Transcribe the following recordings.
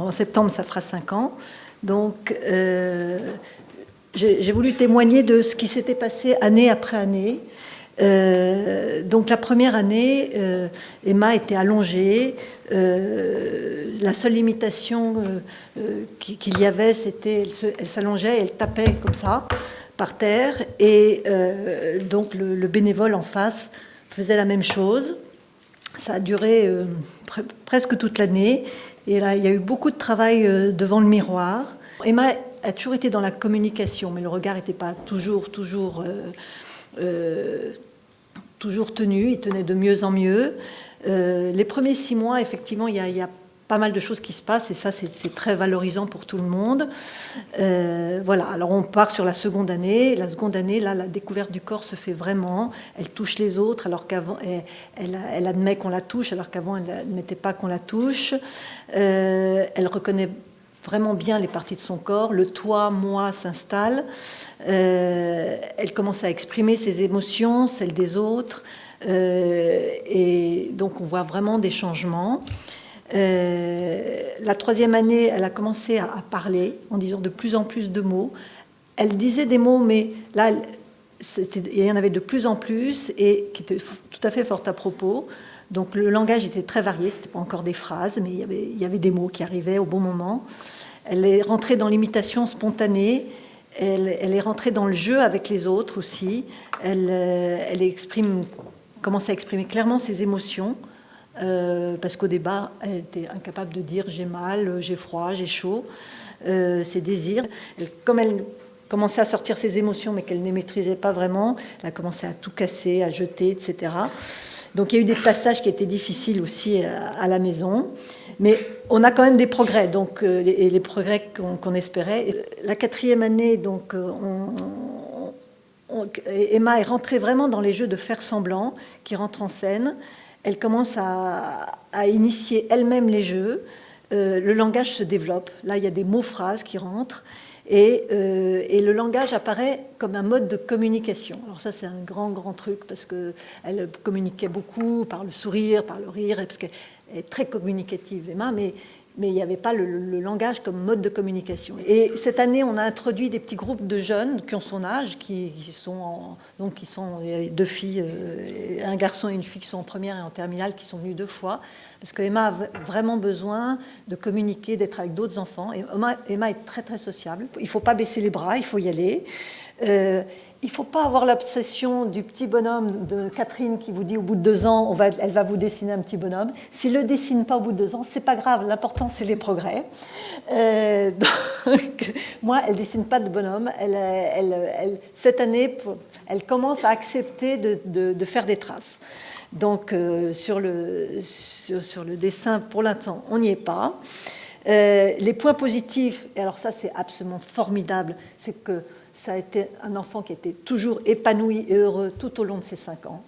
en septembre, ça fera 5 ans. Donc, j'ai voulu témoigner de ce qui s'était passé année après année. Donc la première année, Emma était allongée. La seule limitation qu'il y avait, c'était elle s'allongeait, elle tapait comme ça par terre, et donc le bénévole en face faisait la même chose. Ça a duré presque toute l'année, et là il y a eu beaucoup de travail devant le miroir. Emma a toujours été dans la communication, mais le regard n'était pas toujours tenu, il tenait de mieux en mieux. Les premiers 6 mois, effectivement, il y a pas mal de choses qui se passent, et ça, c'est très valorisant pour tout le monde. Voilà, alors on part sur la seconde année. La seconde année, là, la découverte du corps se fait vraiment. Elle touche les autres, alors qu'avant, elle admet qu'on la touche, alors qu'avant, elle n'admettait pas qu'on la touche. Elle reconnaît vraiment bien les parties de son corps. Le toi, moi s'installe. Elle commence à exprimer ses émotions, celles des autres. Et donc, on voit vraiment des changements. La troisième année, elle a commencé à parler en disant de plus en plus de mots. Elle disait des mots, mais là, il y en avait de plus en plus, et qui étaient tout à fait fort à propos. Donc le langage était très varié, ce n'était pas encore des phrases, mais il y avait des mots qui arrivaient au bon moment. Elle est rentrée dans l'imitation spontanée, elle est rentrée dans le jeu avec les autres aussi. Elle commence à exprimer clairement ses émotions, parce qu'au départ, elle était incapable de dire « j'ai mal, j'ai froid, j'ai chaud », ses désirs. Comme elle commençait à sortir ses émotions, mais qu'elle ne les maîtrisait pas vraiment, elle a commencé à tout casser, à jeter, etc. Donc il y a eu des passages qui étaient difficiles aussi à la maison, mais on a quand même des progrès, donc, et les progrès qu'on espérait. La quatrième année, donc, Emma est rentrée vraiment dans les jeux de faire semblant, qui rentrent en scène. Elle commence à initier elle-même les jeux. Le langage se développe. Là, il y a des mots-phrases qui rentrent. Et le langage apparaît comme un mode de communication. Alors ça, c'est un grand truc, parce qu'elle communiquait beaucoup par le sourire, par le rire, parce qu'elle est très communicative, Emma, mais il n'y avait pas le langage comme mode de communication. Et cette année, on a introduit des petits groupes de jeunes qui ont son âge, il y a 2 filles, un garçon et une fille qui sont en première et en terminale, qui sont venus 2 fois, parce que Emma a vraiment besoin de communiquer, d'être avec d'autres enfants. Et Emma est très sociable. Il ne faut pas baisser les bras, il faut y aller. Il ne faut pas avoir l'obsession du petit bonhomme de Catherine qui vous dit au bout de 2 ans, elle va vous dessiner un petit bonhomme. S'il ne le dessine pas au bout de 2 ans, ce n'est pas grave, l'important c'est les progrès. Donc, moi, elle ne dessine pas de bonhomme. Cette année, elle commence à accepter de faire des traces. Donc sur le dessin, pour l'instant, on n'y est pas. Les points positifs, et alors ça c'est absolument formidable, c'est que ça a été un enfant qui était toujours épanoui et heureux tout au long de ses 5 ans.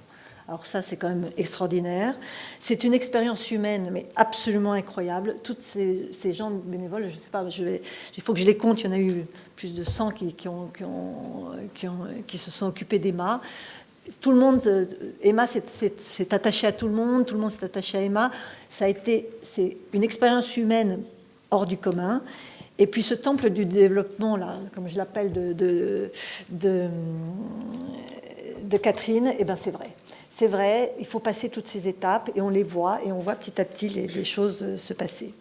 Alors ça, c'est quand même extraordinaire. C'est une expérience humaine, mais absolument incroyable. Toutes ces gens bénévoles, je ne sais pas, il faut que je les compte, il y en a eu plus de 100 qui se sont occupés d'Emma. Tout le monde, Emma s'est attachée à tout le monde s'est attaché à Emma. C'est une expérience humaine hors du commun. Et puis ce temple du développement, là, comme je l'appelle, de Catherine, eh ben c'est vrai. C'est vrai, il faut passer toutes ces étapes, et on les voit, et on voit petit à petit les choses se passer.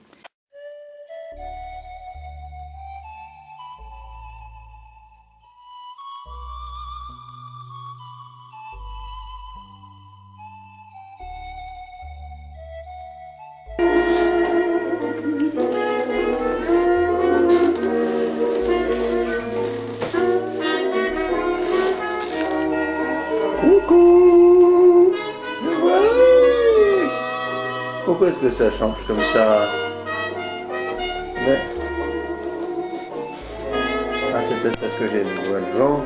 Coucou! Ouais. Pourquoi est-ce que ça change comme ça? Mais... Ah, c'est peut-être parce que j'ai le doigt devant.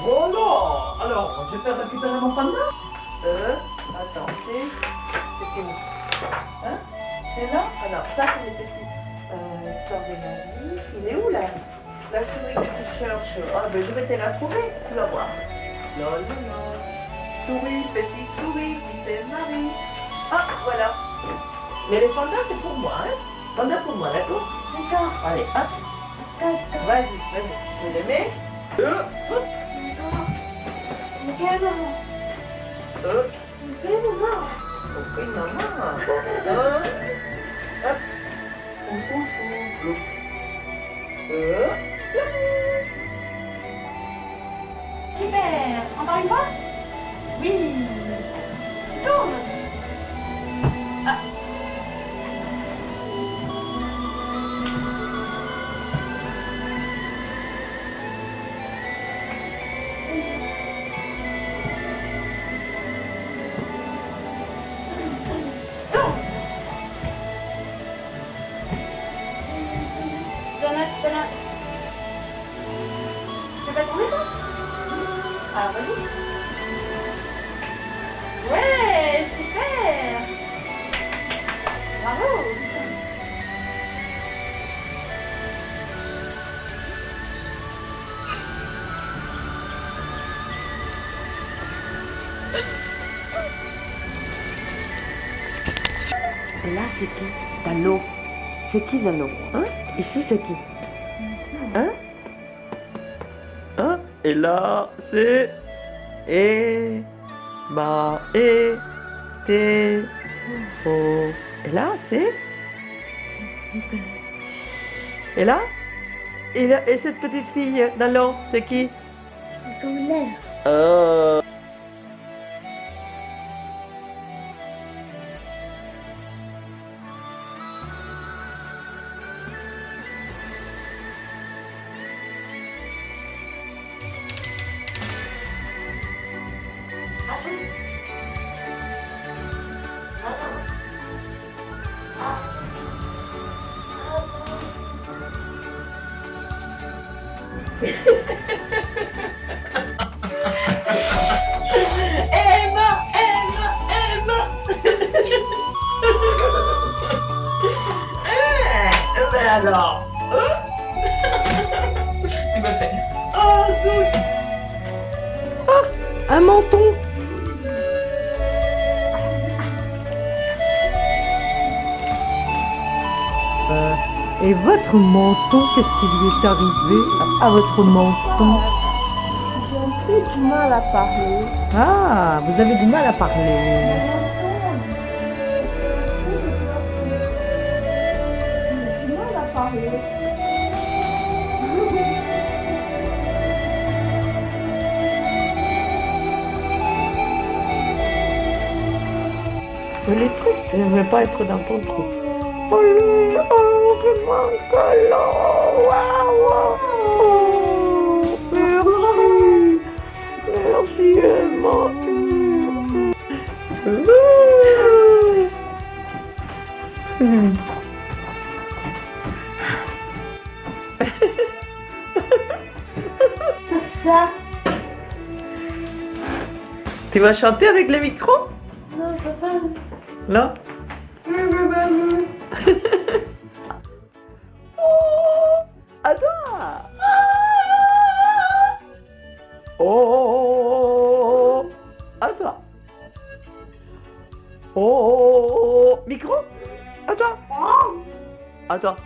Voilà. Alors, je peux récupérer mon panda? Attends, c'était où? C'est là? Alors, ça, c'est les petites histoires de la vie. Il est où, là? La souris que tu cherches. Ah, ben, je vais te la trouver. Tu vas voir. Non, non, non. Souris, petite souris, qui c'est Marie. Ah, voilà. Mais les pandas, c'est pour moi, hein? Panda pour moi, d'accord? D'accord. Allez, hop. D'accord. Vas-y, vas-y. Je les mets. Hop. Ok, maman. Hop. Ok, maman. Ok, maman. Hop. Hop. Chou, chou, chou. Hop. Super. Encore une fois? Oui. Tourne. Ah. Tourne. Donate, donate. Tu vas tourner, toi? Ah, vas-y. Ouais, super. Bravo. Et là, c'est qui? Dano. C'est qui, Dano? Hein? Ici, c'est qui? Hein? Hein? Et là, c'est... Emma. Et... Théo. Et là, c'est... Et là? Et cette petite fille, Dano, c'est qui? C'est comme l'air. Oh. Hassan. Hassan. Hassan. Hassan. Emma, Emma, Emma. Ben alors, tu me fais. Oh, Zouk. Ah, un menton. Et votre menton, qu'est-ce qui lui est arrivé à votre menton? J'ai un peu du mal à parler. Ah, vous avez du mal à parler. J'ai du mal à parler. Elle est triste, elle ne veut pas être dans ton trou. Oh, oh fais-moi un câlin. Waouh, oh, merci. Merci, Emma. Ça. Tu vas chanter avec le micro? Non, papa. Non? Oh, attends. Oh, attends. Oh, micro? Attends. Attends.